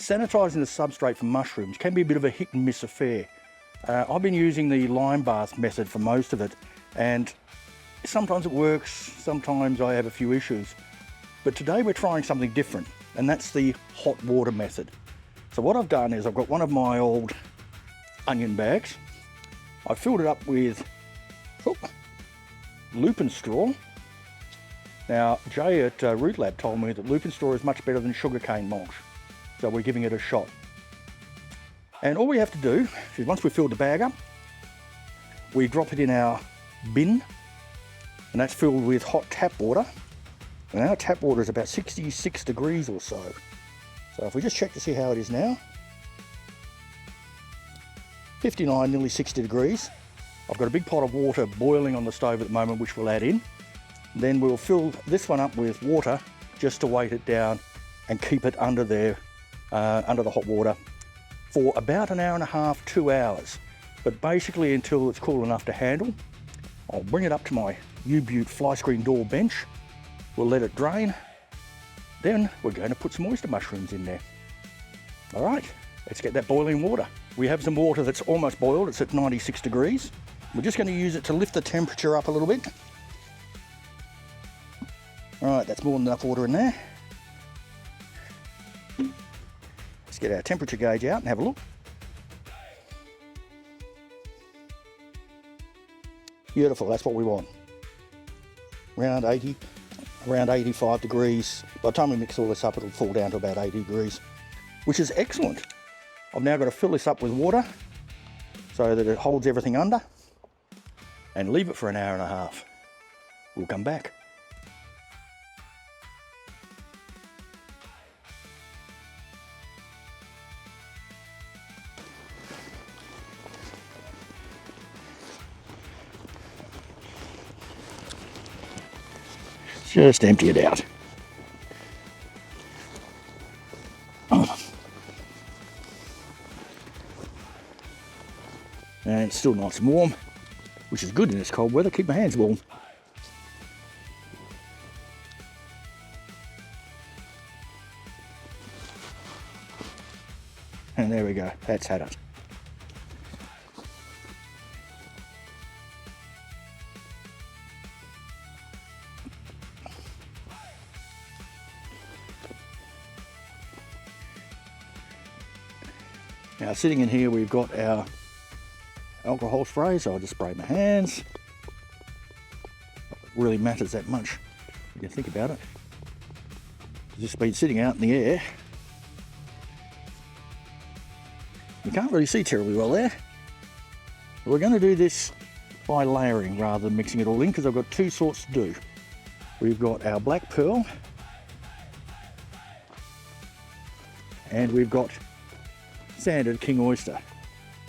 Sanitising the substrate for mushrooms can be a bit of a hit and miss affair. I've been using the lime bath method for most of it, and sometimes it works, sometimes I have a few issues. But today we're trying something different, and that's the hot water method. So what I've done is I've got one of my old onion bags. I filled it up with Lupin straw. Now Jay at Root Lab told me that Lupin straw is much better than sugarcane mulch, so we're giving it a shot. And all we have to do is, once we've filled the bag up, we drop it in our bin, and that's filled with hot tap water. And our tap water is about 66 degrees or so. So if we just check to see how it is now, 59, nearly 60 degrees. I've got a big pot of water boiling on the stove at the moment, which we'll add in. Then we'll fill this one up with water just to weight it down and keep it under there, under the hot water for about an hour and a half, 2 hours. But basically until it's cool enough to handle. I'll bring it up to my U-Butte fly screen door bench. We'll let it drain. Then we're going to put some oyster mushrooms in there. All right, let's get that boiling water. We have some water that's almost boiled. It's at 96 degrees. We're just going to use it to lift the temperature up a little bit. All right, that's more than enough water in there. Let's get our temperature gauge out and have a look. Beautiful, that's what we want. Around 80, around 85 degrees. By the time we mix all this up, it'll fall down to about 80 degrees, which is excellent. I've now got to fill this up with water so that it holds everything under, and leave it for an hour and a half. We'll come back. Just empty it out. And it's still nice and warm, which is good in this cold weather. Keep my hands warm. And there we go, that's had it. Now sitting in here we've got our alcohol spray, so I'll just spray my hands. It really matters that much when you think about it. It's just been sitting out in the air. You can't really see terribly well there. But we're going to do this by layering rather than mixing it all in, because I've got two sorts to do. We've got our black pearl, and we've got standard king oyster.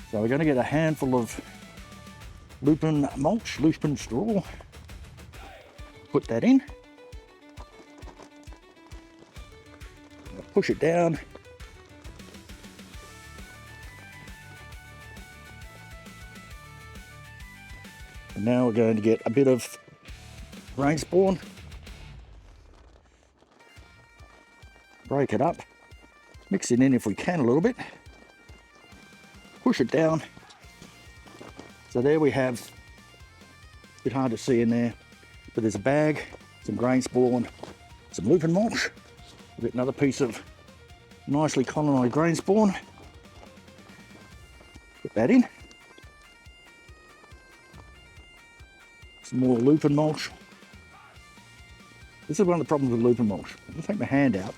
So we're going to get a handful of Lupin mulch, Lupin straw, put that in, push it down, and now we're going to get a bit of rain spawn, break it up, mix it in if we can a little bit, push it down. So there we have, a bit hard to see in there, but there's a bag, some grain spawn, some Lupin mulch, we've got another piece of nicely colonised grain spawn. Put that in. Some more Lupin mulch. This is one of the problems with Lupin mulch. I'll just take my hand out.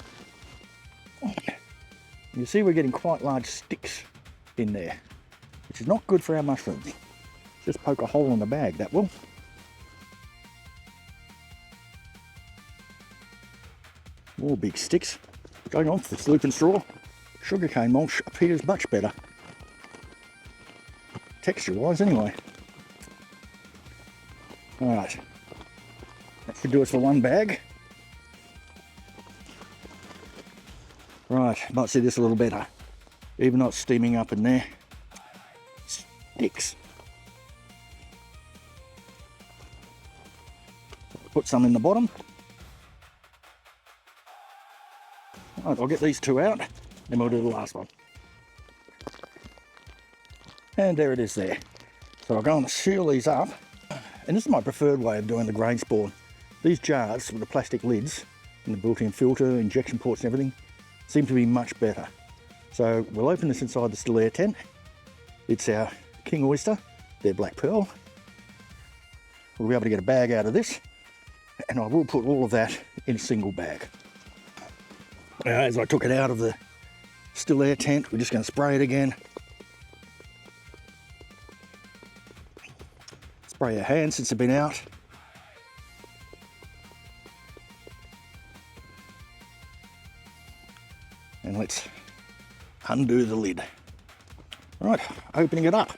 You see we're getting quite large sticks in there, which is not good for our mushrooms. Just poke a hole in the bag, that will. More big sticks. Going on for this Lupin straw. Sugarcane mulch appears much better. Texture wise anyway. Alright. That should do us for one bag. Right, might see this a little better. Even though it's steaming up in there. Sticks. Put some in the bottom. Right, I'll get these two out. Then we'll do the last one. And there it is there. So I'll go and seal these up. And this is my preferred way of doing the grain spawn. These jars with the plastic lids and the built-in filter, injection ports and everything seem to be much better. So we'll open this inside the still air tent. It's our king oyster, their black pearl. We'll be able to get a bag out of this, and I will put all of that in a single bag. Now, as I took it out of the still air tent, we're just going to spray it again. Spray our hands since they've been out. And let's undo the lid. Right, opening it up.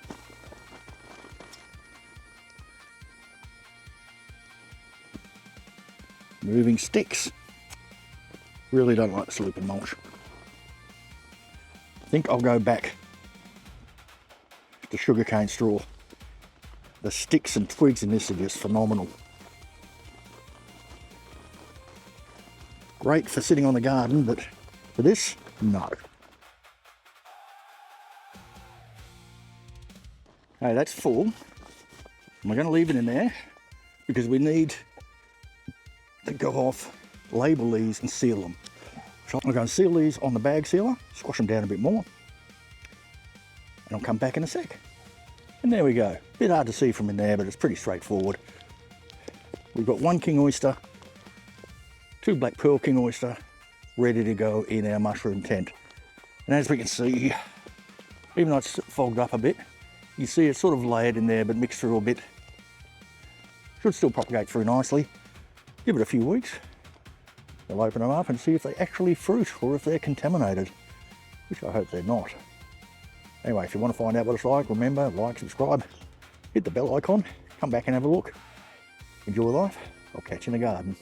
Moving sticks. Really don't like this Lupin mulch. I think I'll go back to sugarcane straw. The sticks and twigs in this are just phenomenal. Great for sitting on the garden, but for this, no. Okay, that's full. And we're going to leave it in there because we need to go off, label these and seal them. So I'm going to seal these on the bag sealer, squash them down a bit more, and I'll come back in a sec. And there we go. Bit hard to see from in there, but it's pretty straightforward. We've got one king oyster, two black pearl king oyster, ready to go in our mushroom tent. And as we can see, even though it's fogged up a bit, you see it's sort of layered in there but mixed through a bit. Should still propagate through nicely. Give it a few weeks. We'll open them up and see if they actually fruit or if they're contaminated, which I hope they're not. Anyway, if you want to find out what it's like, remember, like, subscribe, hit the bell icon, come back and have a look. Enjoy life. I'll catch you in the garden.